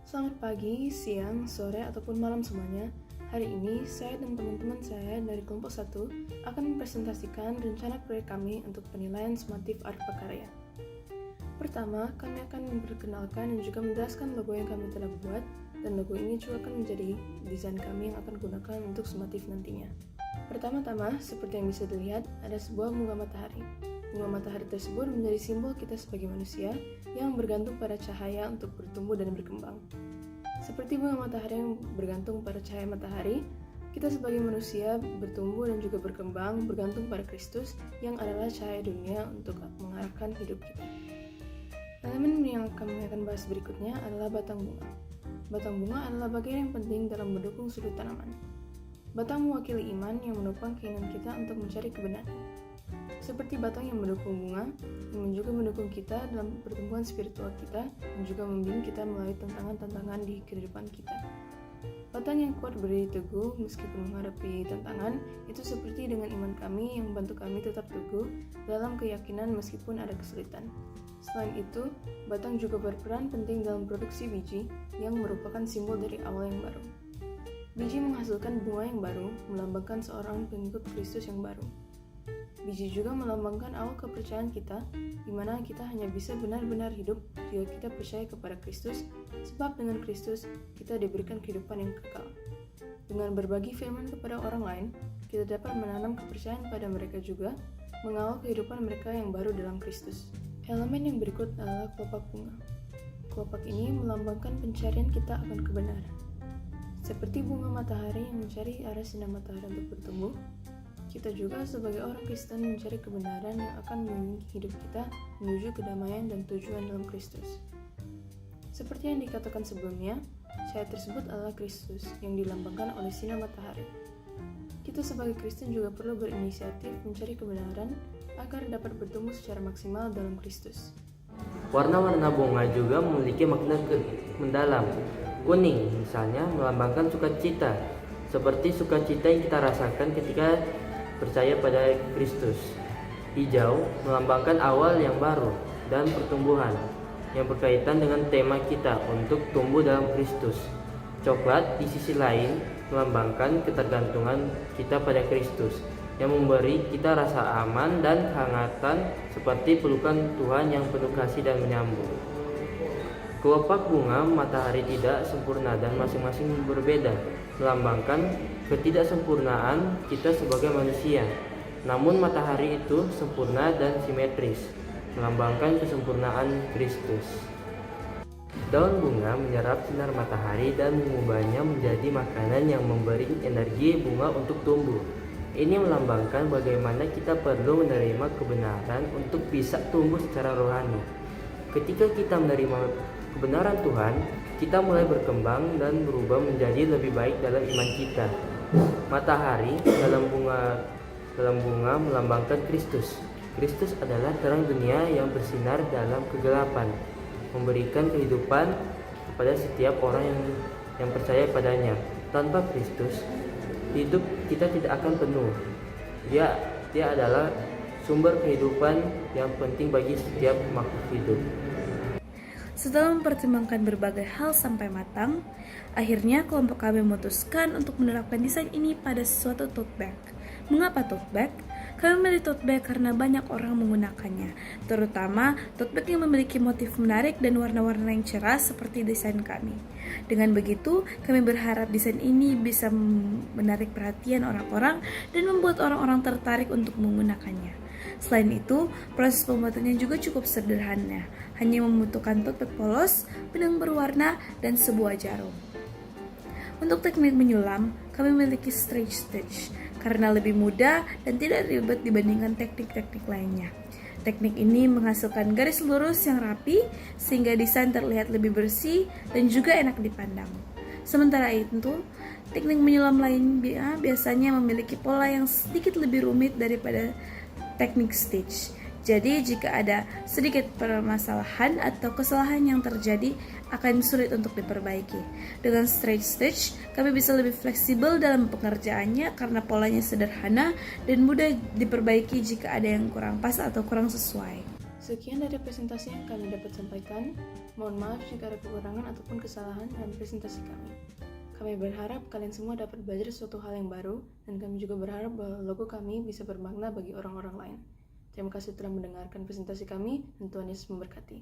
Selamat pagi, siang, sore, ataupun malam semuanya. Hari ini, saya dan teman-teman saya dari kelompok 1 akan mempresentasikan rencana proyek kami untuk penilaian sumatif Arfa Karya. Pertama, kami akan memperkenalkan dan juga menjelaskan logo yang kami telah buat, dan logo ini juga akan menjadi desain kami yang akan gunakan untuk sumatif nantinya. Pertama-tama, seperti yang bisa dilihat, ada sebuah bunga matahari. Bunga matahari tersebut menjadi simbol kita sebagai manusia yang bergantung pada cahaya untuk bertumbuh dan berkembang. Seperti bunga matahari yang bergantung pada cahaya matahari, kita sebagai manusia bertumbuh dan juga berkembang bergantung pada Kristus yang adalah cahaya dunia untuk mengarahkan hidup kita. Elemen yang kami akan bahas berikutnya adalah batang bunga. Batang bunga adalah bagian yang penting dalam mendukung sudut tanaman. Batang mewakili iman yang menopang keinginan kita untuk mencari kebenaran. Seperti batang yang mendukung bunga, yang juga mendukung kita dalam pertumbuhan spiritual kita dan juga membimbing kita melalui tantangan-tantangan di kehidupan kita. Batang yang kuat berdiri teguh meskipun menghadapi tantangan, itu seperti dengan iman kami yang membantu kami tetap teguh dalam keyakinan meskipun ada kesulitan. Selain itu, batang juga berperan penting dalam produksi biji yang merupakan simbol dari awal yang baru. Biji menghasilkan bunga yang baru, melambangkan seorang pengikut Kristus yang baru. Biji juga melambangkan awal kepercayaan kita, di mana kita hanya bisa benar-benar hidup jika kita percaya kepada Kristus, sebab dengan Kristus kita diberikan kehidupan yang kekal. Dengan berbagi firman kepada orang lain, kita dapat menanam kepercayaan pada mereka juga, mengawal kehidupan mereka yang baru dalam Kristus. Elemen yang berikut adalah kelopak bunga. Kelopak ini melambangkan pencarian kita akan kebenaran. Seperti bunga matahari yang mencari arah sinar matahari untuk bertumbuh, kita juga sebagai orang Kristen mencari kebenaran yang akan membimbing hidup kita menuju kedamaian dan tujuan dalam Kristus. Seperti yang dikatakan sebelumnya, cahaya tersebut adalah Kristus yang dilambangkan oleh sinar matahari. Kita sebagai Kristen juga perlu berinisiatif mencari kebenaran agar dapat bertumbuh secara maksimal dalam Kristus. Warna-warna bunga juga memiliki makna mendalam. Kuning misalnya melambangkan sukacita, seperti sukacita yang kita rasakan ketika percaya pada Kristus. Hijau melambangkan awal yang baru dan pertumbuhan yang berkaitan dengan tema kita untuk tumbuh dalam Kristus. Coklat di sisi lain melambangkan ketergantungan kita pada Kristus yang memberi kita rasa aman dan kehangatan seperti pelukan Tuhan yang penuh kasih dan menyambung. Kelopak bunga matahari tidak sempurna dan masing-masing berbeda, melambangkan ketidaksempurnaan kita sebagai manusia. Namun matahari itu sempurna dan simetris, melambangkan kesempurnaan Kristus. Daun bunga menyerap sinar matahari dan mengubahnya menjadi makanan yang memberi energi bunga untuk tumbuh. Ini melambangkan bagaimana kita perlu menerima kebenaran untuk bisa tumbuh secara rohani. Ketika kita menerima kebenaran Tuhan, kita mulai berkembang dan berubah menjadi lebih baik dalam iman kita. Matahari dalam bunga melambangkan Kristus. Kristus adalah terang dunia yang bersinar dalam kegelapan, memberikan kehidupan kepada setiap orang yang percaya padanya. Tanpa Kristus, hidup kita tidak akan penuh. Dia adalah sumber kehidupan yang penting bagi setiap makhluk hidup. Setelah mempertimbangkan berbagai hal sampai matang, akhirnya kelompok kami memutuskan untuk menerapkan desain ini pada suatu tote bag. Mengapa tote bag? Kami memilih tote bag karena banyak orang menggunakannya, terutama tote bag yang memiliki motif menarik dan warna-warna yang cerah seperti desain kami. Dengan begitu, kami berharap desain ini bisa menarik perhatian orang-orang dan membuat orang-orang tertarik untuk menggunakannya. Selain itu, proses pembuatannya juga cukup sederhana, hanya membutuhkan tote bag polos, benang berwarna, dan sebuah jarum. Untuk teknik menyulam, kami memiliki stretch stitch karena lebih mudah dan tidak ribet dibandingkan teknik-teknik lainnya. Teknik ini menghasilkan garis lurus yang rapi sehingga desain terlihat lebih bersih dan juga enak dipandang. Sementara itu, teknik menyulam lainnya biasanya memiliki pola yang sedikit lebih rumit daripada teknik stitch. Jadi jika ada sedikit permasalahan atau kesalahan yang terjadi akan sulit untuk diperbaiki. Dengan straight stitch, kami bisa lebih fleksibel dalam pengerjaannya karena polanya sederhana dan mudah diperbaiki jika ada yang kurang pas atau kurang sesuai. Sekian dari presentasi yang kami dapat sampaikan. Mohon maaf jika ada kekurangan ataupun kesalahan dalam presentasi kami. Kami berharap kalian semua dapat belajar sesuatu hal yang baru, dan kami juga berharap bahwa logo kami bisa bermakna bagi orang-orang lain. Terima kasih telah mendengarkan presentasi kami, dan Tuhan Yesus memberkati.